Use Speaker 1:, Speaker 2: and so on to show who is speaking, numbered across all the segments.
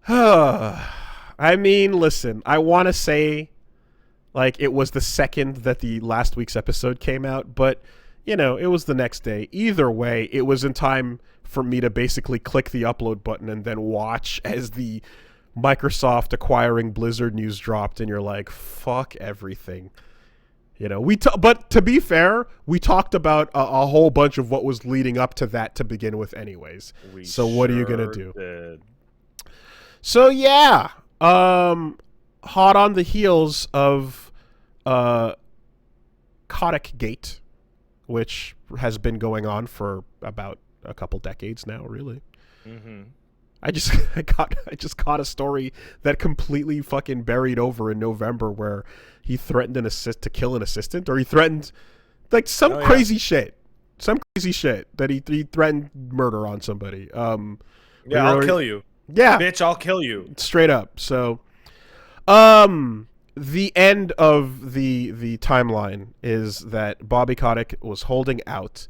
Speaker 1: I mean, listen, I want to say like it was the second that the last week's episode came out, but it was the next day. Either way, it was in time for me to basically click the upload button and then watch as the Microsoft acquiring Blizzard news dropped, and you're like, fuck everything. But to be fair, we talked about a whole bunch of what was leading up to that to begin with, anyways.
Speaker 2: We
Speaker 1: So what are you gonna
Speaker 2: sure
Speaker 1: do?
Speaker 2: did.
Speaker 1: So yeah, hot on the heels of Kotick Gate, which has been going on for about a couple decades now, really.
Speaker 2: Mm-hmm.
Speaker 1: I just caught a story that completely fucking buried over in November where he threatened to kill an assistant, or he threatened like some crazy shit. Some crazy shit that he threatened murder on somebody.
Speaker 2: Yeah, I'll kill you.
Speaker 1: Yeah.
Speaker 2: Bitch, I'll kill you.
Speaker 1: Straight up. So the end of the timeline is that Bobby Kotick was holding out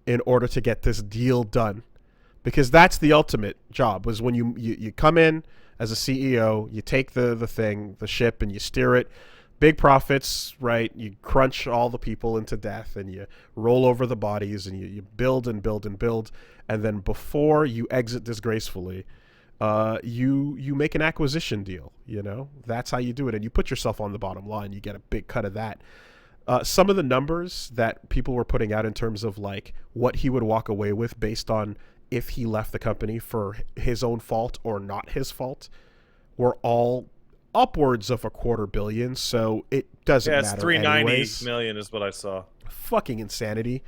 Speaker 1: in order to get this deal done, because that's the ultimate job, was when you come in as a CEO, you take the ship, and you steer it. Big profits, right? You crunch all the people into death, and you roll over the bodies, and you build and build and build, and then before you exit disgracefully, you make an acquisition deal. That's how you do it, and you put yourself on the bottom line. You get a big cut of that. Some of the numbers that people were putting out in terms of like what he would walk away with based on if he left the company for his own fault or not his fault were all upwards of $250 million. So it doesn't matter.
Speaker 2: Yeah, it's 390
Speaker 1: anyways.
Speaker 2: million is what I saw.
Speaker 1: Fucking insanity.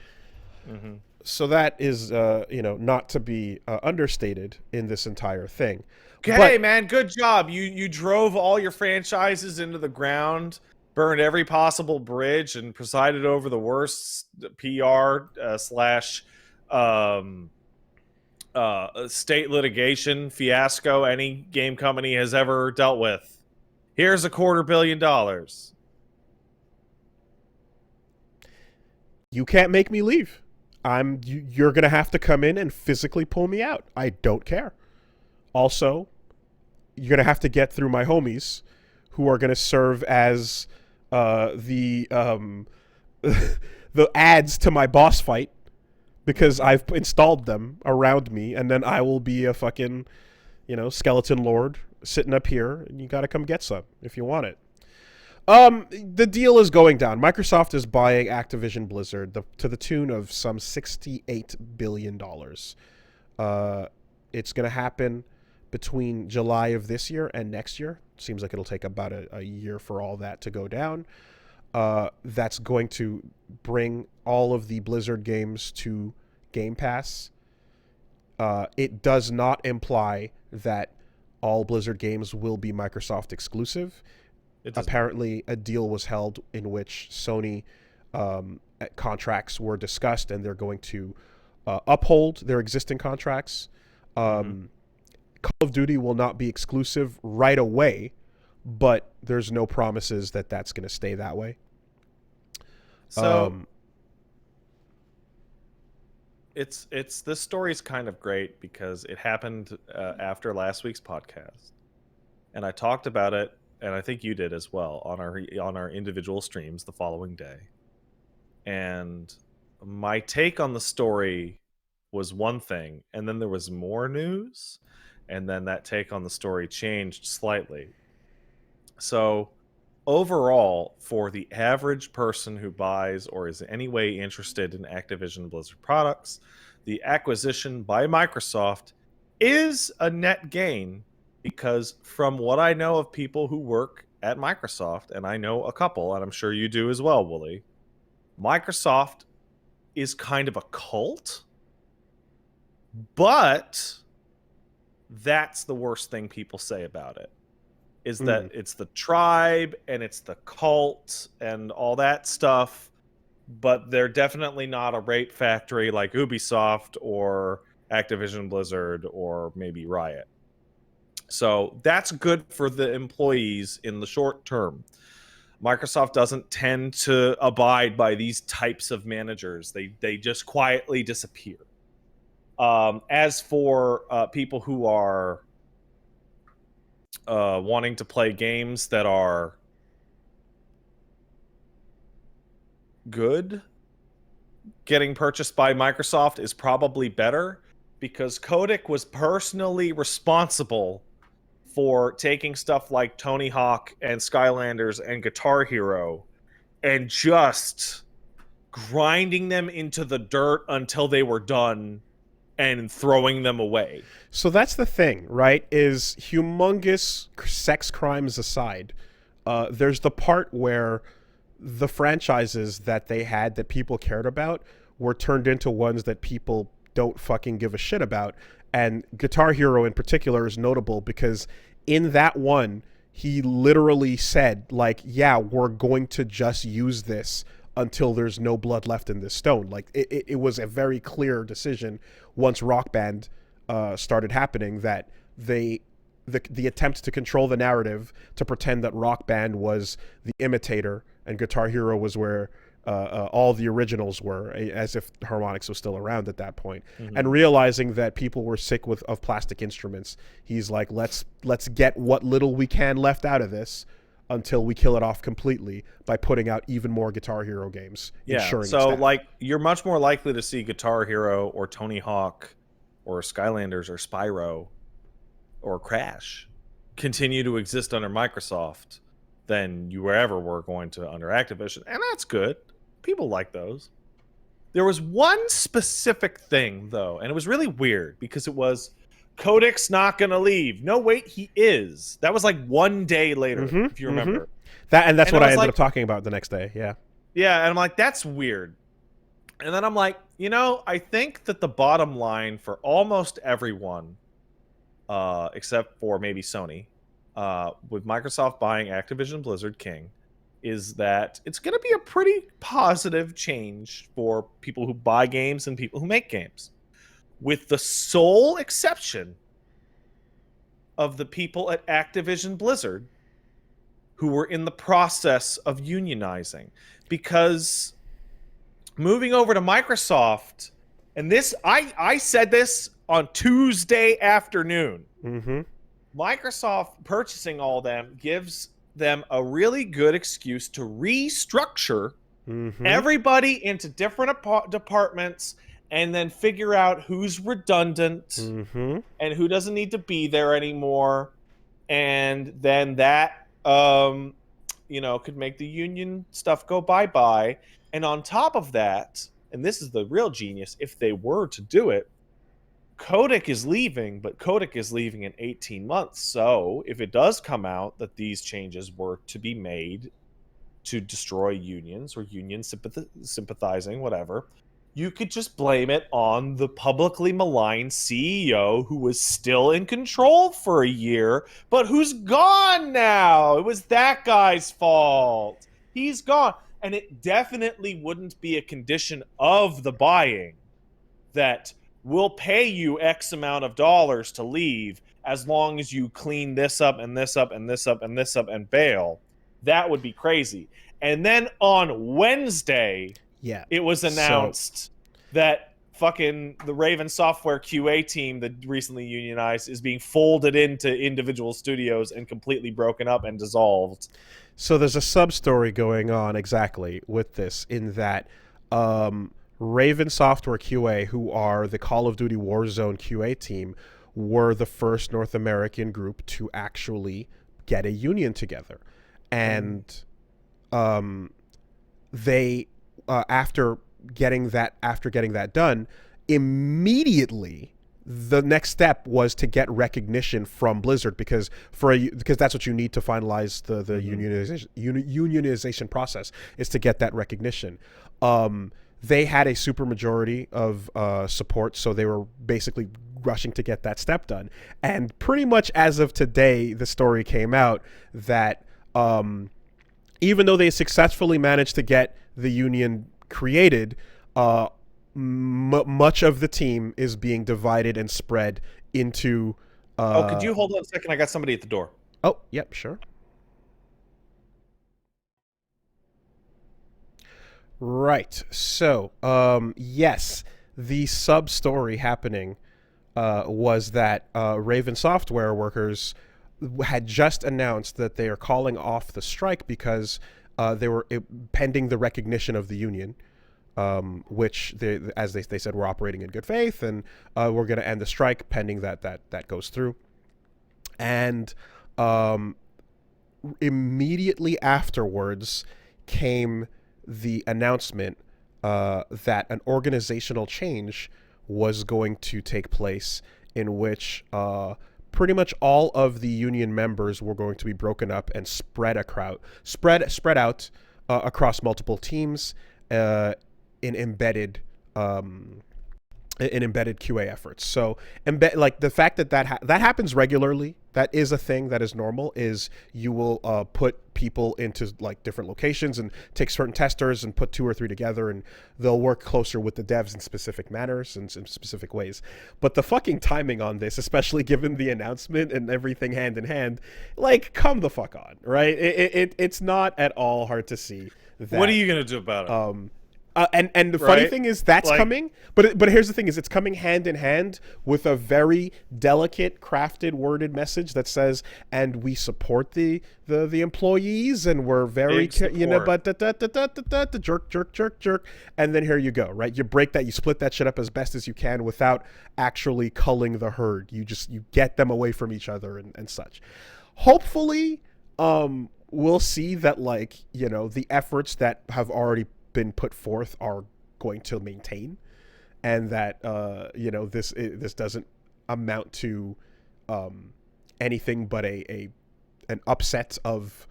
Speaker 2: Mm-hmm.
Speaker 1: So that is, not to be understated in this entire thing.
Speaker 2: Okay, man, good job. You drove all your franchises into the ground, burned every possible bridge, and presided over the worst PR slash state litigation fiasco any game company has ever dealt with. Here's $250 million.
Speaker 1: You can't make me leave. You're gonna have to come in and physically pull me out. I don't care. Also, you're gonna have to get through my homies, who are gonna serve as the the ads to my boss fight, because I've installed them around me, and then I will be a fucking skeleton lord sitting up here, and you gotta come get some if you want it. The deal is going down. Microsoft is buying Activision Blizzard to the tune of some $68 billion. It's going to happen between July of this year and next year. Seems like it'll take about a year for all that to go down. That's going to bring all of the Blizzard games to Game Pass. It does not imply that all Blizzard games will be Microsoft exclusive. Apparently, a deal was held in which Sony contracts were discussed, and they're going to uphold their existing contracts. Call of Duty will not be exclusive right away, but there's no promises that that's going to stay that way.
Speaker 2: So it's this story is kind of great because it happened after last week's podcast, and I talked about it. And I think you did as well on our individual streams the following day. And my take on the story was one thing, and then there was more news, and then that take on the story changed slightly. So overall, for the average person who buys or is in any way interested in Activision Blizzard products, the acquisition by Microsoft is a net gain. Because from what I know of people who work at Microsoft, and I know a couple, and I'm sure you do as well, Wooly, Microsoft is kind of a cult, but that's the worst thing people say about it, is that it's the tribe and it's the cult and all that stuff, but they're definitely not a rape factory like Ubisoft or Activision Blizzard or maybe Riot. So that's good for the employees in the short term. Microsoft doesn't tend to abide by these types of managers. They just quietly disappear. As for people who are wanting to play games that are good, getting purchased by Microsoft is probably better, because Kotick was personally responsible for taking stuff like Tony Hawk and Skylanders and Guitar Hero and just grinding them into the dirt until they were done and throwing them away.
Speaker 1: So that's the thing, right? Is humongous sex crimes aside, there's the part where the franchises that they had that people cared about were turned into ones that people don't fucking give a shit about. And Guitar Hero in particular is notable because in that one, he literally said, like, yeah, we're going to just use this until there's no blood left in this stone. Like, it was a very clear decision once Rock Band started happening that the attempt to control the narrative to pretend that Rock Band was the imitator and Guitar Hero was where all the originals were, as if harmonics was still around at that point. Mm-hmm. And realizing that people were sick of plastic instruments, he's like, let's get what little we can left out of this until we kill it off completely by putting out even more Guitar Hero games.
Speaker 2: Yeah, so like you're much more likely to see Guitar Hero or Tony Hawk or Skylanders or Spyro or Crash continue to exist under Microsoft than you ever were going to under Activision. And that's good. People like those. There was one specific thing, though, and it was really weird because it was Kotick's not going to leave. No, wait, he is. That was like one day later, if you remember.
Speaker 1: That's what I ended up talking about the next day, yeah.
Speaker 2: Yeah, and I'm like, that's weird. And then I'm like, I think that the bottom line for almost everyone, except for maybe Sony, with Microsoft buying Activision Blizzard King, is that it's going to be a pretty positive change for people who buy games and people who make games. With the sole exception of the people at Activision Blizzard who were in the process of unionizing. Because moving over to Microsoft, and this, I said this on Tuesday afternoon.
Speaker 1: Mm-hmm.
Speaker 2: Microsoft purchasing all them gives them a really good excuse to restructure everybody into different departments and then figure out who's redundant and who doesn't need to be there anymore. And then that, could make the union stuff go bye-bye. And on top of that, and this is the real genius, if they were to do it, Kotick is leaving, but Kotick is leaving in 18 months. So if it does come out that these changes were to be made to destroy unions or union sympathizing, whatever, you could just blame it on the publicly maligned CEO who was still in control for a year, but who's gone now. It was that guy's fault. He's gone. And it definitely wouldn't be a condition of the buying that we'll pay you X amount of dollars to leave as long as you clean this up and this up and this up and this up and bail. That would be crazy. And then on Wednesday, it was announced that fucking the Raven Software QA team that recently unionized is being folded into individual studios and completely broken up and dissolved.
Speaker 1: So there's a sub-story going on exactly with this in that Raven Software QA, who are the Call of Duty Warzone QA team, were the first North American group to actually get a union together. And they after getting that done, immediately the next step was to get recognition from Blizzard because that's what you need to finalize the unionization process, is to get that recognition. They had a supermajority of support, so they were basically rushing to get that step done. And pretty much as of today, the story came out that even though they successfully managed to get the union created, much of the team is being divided and spread into...
Speaker 2: could you hold on a second? I got somebody at the door.
Speaker 1: Oh, yep, sure. Right. So, yes, the sub-story happening was that Raven Software workers had just announced that they are calling off the strike because they were pending the recognition of the union, which as they said, we're operating in good faith, and we're going to end the strike pending that goes through. And immediately afterwards came the announcement that an organizational change was going to take place, in which pretty much all of the union members were going to be broken up and spread out across multiple teams in embedded QA efforts. So, like the fact that happens regularly, that is a thing that is normal. Is you will put people into like different locations and take certain testers and put 2 or 3 together, and they'll work closer with the devs in specific manners and in specific ways. But the fucking timing on this, especially given the announcement and everything hand in hand, like, come the fuck on, right? It's not at all hard to see that.
Speaker 2: What are you gonna do about it?
Speaker 1: And the funny thing is that's coming, but here's the thing: is it's coming hand in hand with a very delicate, crafted, worded message that says, "And we support the employees, and we're very but jerk," and then here you go, right? You break that, you split that shit up as best as you can without actually culling the herd. You get them away from each other and such. Hopefully, we'll see that, like, the efforts that have already been put forth are going to maintain, and that this doesn't amount to anything but an upset of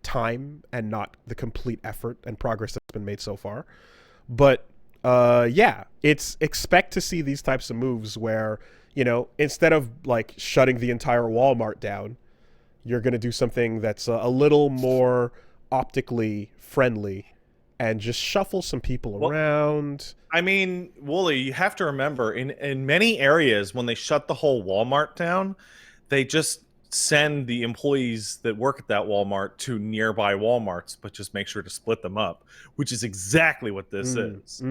Speaker 1: time, and not the complete effort and progress that's been made so far. But it's expect to see these types of moves where instead of like shutting the entire Walmart down, you're going to do something that's a little more optically friendly and just shuffle some people around.
Speaker 2: I mean, Wooly, you have to remember, in many areas, when they shut the whole Walmart down, they just send the employees that work at that Walmart to nearby Walmarts, but just make sure to split them up, which is exactly what this is.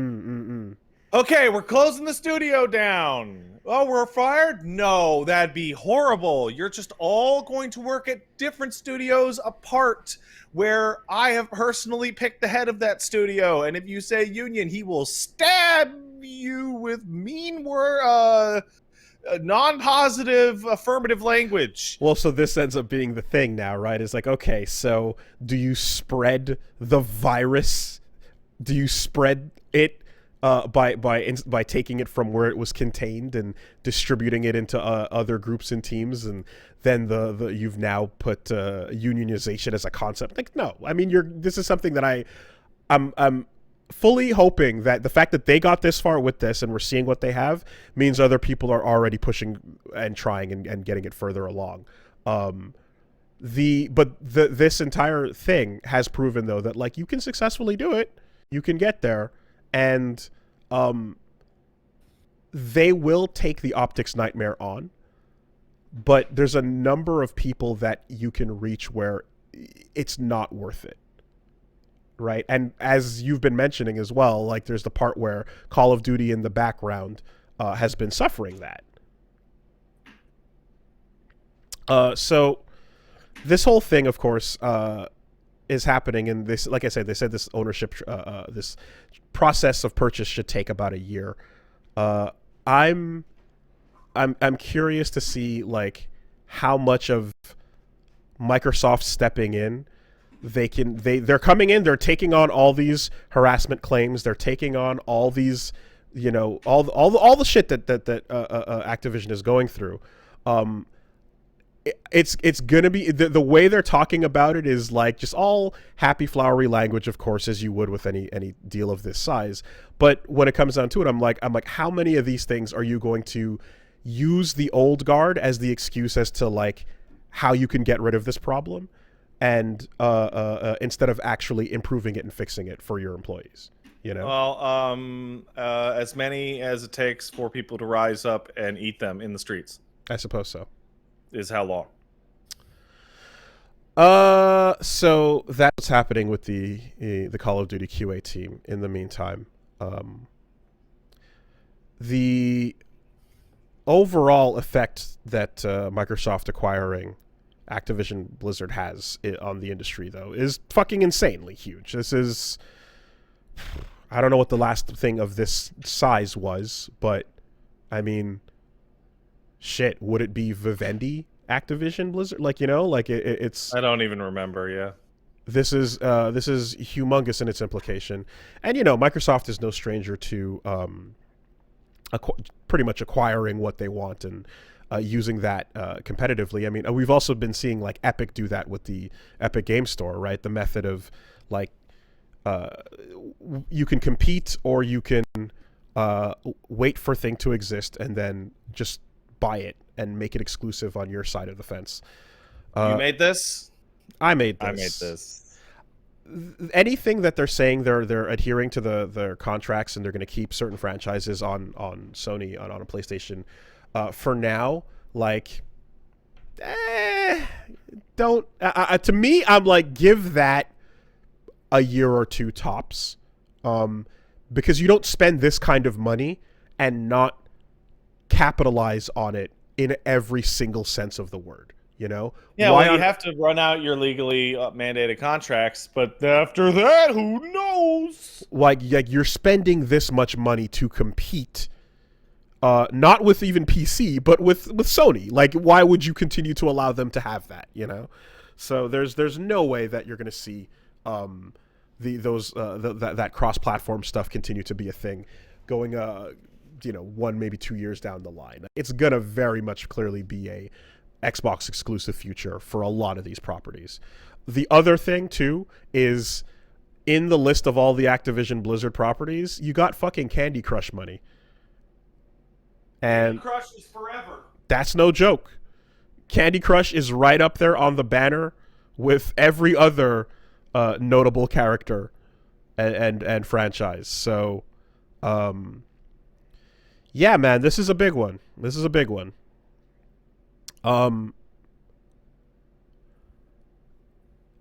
Speaker 2: Okay, we're closing the studio down. Oh, we're fired? No, that'd be horrible. You're just all going to work at different studios apart, where I have personally picked the head of that studio. And if you say union, he will stab you with mean non-positive affirmative language.
Speaker 1: Well, so this ends up being the thing now, right? It's like, okay, so do you spread the virus? Do you spread it by taking it from where it was contained and distributing it into other groups and teams, and then you've now put unionization as a concept? Like, no, I mean, this is something that I'm fully hoping that the fact that they got this far with this and we're seeing what they have means other people are already pushing and trying and getting it further along. This entire thing has proven, though, that like you can successfully do it, you can get there. And they will take the optics nightmare on, but there's a number of people that you can reach where it's not worth it, right? And as you've been mentioning as well, like there's the part where Call of Duty in the background has been suffering that. So this whole thing, of course, is happening, and this, like I said, they said this ownership, this process of purchase should take about a year. I'm curious to see like how much of Microsoft stepping in they're coming in, they're taking on all these harassment claims, they're taking on all these, all the shit that Activision is going through. It's gonna be the way they're talking about it is like just all happy flowery language, of course, as you would with any deal of this size. But when it comes down to it, I'm like, how many of these things are you going to use the old guard as the excuse as to like how you can get rid of this problem, and instead of actually improving it and fixing it for your employees?
Speaker 2: Well, as many as it takes for people to rise up and eat them in the streets.
Speaker 1: I suppose so.
Speaker 2: Is how long?
Speaker 1: So that's happening with the Call of Duty QA team. In the meantime, overall effect that Microsoft acquiring Activision Blizzard has on the industry, though, is fucking insanely huge. This is... I don't know what the last thing of this size was, but, I mean, shit, would it be Vivendi Activision Blizzard? Like, you know, like it's...
Speaker 2: I don't even remember, yeah.
Speaker 1: This is humongous in its implication. And, you know, Microsoft is no stranger to pretty much acquiring what they want and using that competitively. I mean, we've also been seeing, like, Epic do that with the Epic Game Store, right? The method of, like, you can compete or you can wait for a thing to exist and then just buy it and make it exclusive on your side of the fence.
Speaker 2: You made this?
Speaker 1: I made this.
Speaker 2: I made this.
Speaker 1: Anything that they're saying they're adhering to their contracts and they're going to keep certain franchises on Sony on a PlayStation for now, like, don't to me, I'm like, give that a year or two tops, because you don't spend this kind of money and not capitalize on it in every single sense of the word, you know?
Speaker 2: Yeah, well, you have to run out your legally mandated contracts, but after that, who knows?
Speaker 1: Like you're spending this much money to compete, not with even PC, but with Sony. Like, why would you continue to allow them to have that, you know? So there's no way that you're going to see that cross-platform stuff continue to be a thing going 1 maybe 2 years down the line. It's gonna very much clearly be a Xbox exclusive future for a lot of these properties. The other thing too is, in the list of all the Activision Blizzard properties, you got fucking Candy Crush money, and
Speaker 2: Candy Crush is forever.
Speaker 1: That's no joke. Candy Crush is right up there on the banner with every other notable character and franchise. So, yeah, man, this is a big one.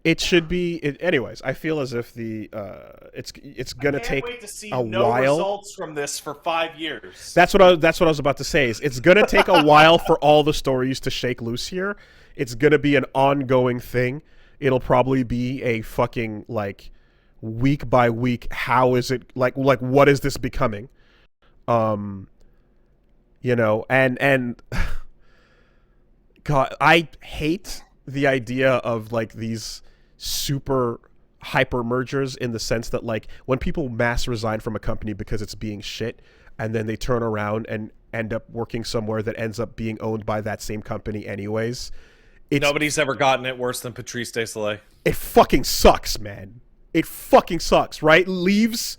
Speaker 1: It should be. Anyways, I feel as if it's gonna take
Speaker 2: wait to see
Speaker 1: a
Speaker 2: no
Speaker 1: while.
Speaker 2: Results from this for 5 years.
Speaker 1: That's what I was about to say. It's gonna take a while for all the stories to shake loose here. It's gonna be an ongoing thing. It'll probably be a fucking, like, week by week. How is it like what is this becoming? You know, and God, I hate the idea of, like, these super hyper mergers, in the sense that, like, when people mass resign from a company because it's being shit, and then they turn around and end up working somewhere that ends up being owned by that same company anyways.
Speaker 2: Nobody's ever gotten it worse than Patrice Désilets.
Speaker 1: It fucking sucks, man. It fucking sucks, right? Leaves,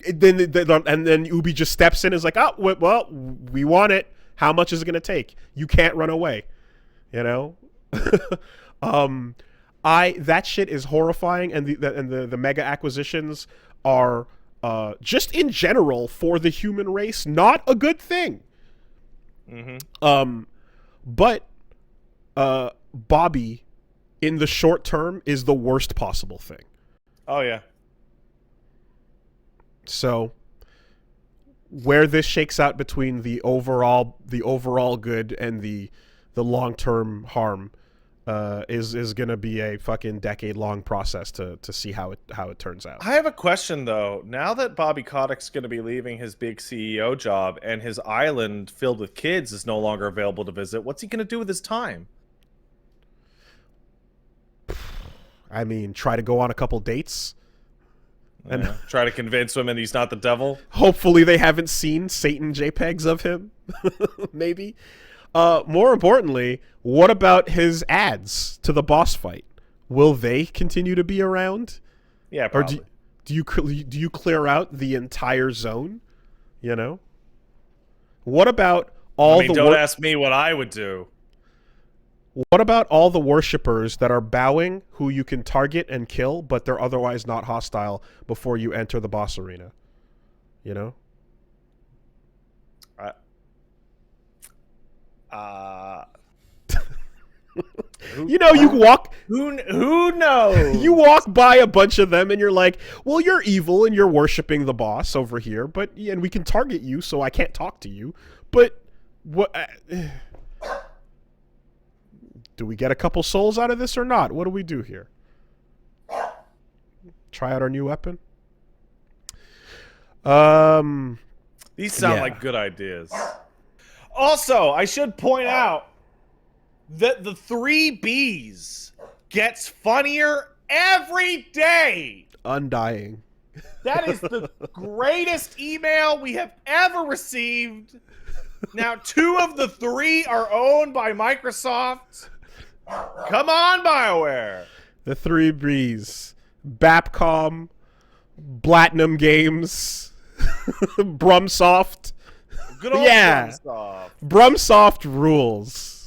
Speaker 1: and then Ubi just steps in and is like, oh, well, we want it. How much is it going to take? You can't run away, you know? That shit is horrifying, and the mega acquisitions are just in general for the human race not a good thing.
Speaker 2: Mm-hmm.
Speaker 1: But Bobby, in the short term, is the worst possible thing.
Speaker 2: Oh yeah.
Speaker 1: So where this shakes out between the overall good and the long-term harm is going to be a fucking decade-long process to see how it turns out.
Speaker 2: I have a question, though. Now that Bobby Kotick's going to be leaving his big CEO job and his island filled with kids is no longer available to visit, what's he going to do with his time?
Speaker 1: I mean, try to go on a couple dates. And
Speaker 2: try to convince women he's not the devil.
Speaker 1: Hopefully they haven't seen Satan JPEGs of him. Maybe. More importantly, what about his ads to the boss fight? Will they continue to be around?
Speaker 2: Yeah, probably.
Speaker 1: Or do you clear out the entire zone? You know? What about all the...
Speaker 2: don't ask me what I would do.
Speaker 1: What about all the worshippers that are bowing, who you can target and kill, but they're otherwise not hostile before you enter the boss arena? You know? You know, you walk...
Speaker 2: Who knows?
Speaker 1: You walk by a bunch of them and you're like, well, you're evil and you're worshipping the boss over here, and we can target you, so I can't talk to you. But What? Do we get a couple souls out of this or not? What do we do here? Try out our new weapon?
Speaker 2: These sound like good ideas. Also, I should point out that the 3Bs gets funnier every day.
Speaker 1: Undying.
Speaker 2: That is the greatest email we have ever received. Now, 2 of the 3 are owned by Microsoft. Come on, BioWare.
Speaker 1: The 3Bs. Bapcom, Platinum Games, Brumsoft.
Speaker 2: Good old
Speaker 1: Yeah.
Speaker 2: Microsoft.
Speaker 1: Brumsoft rules.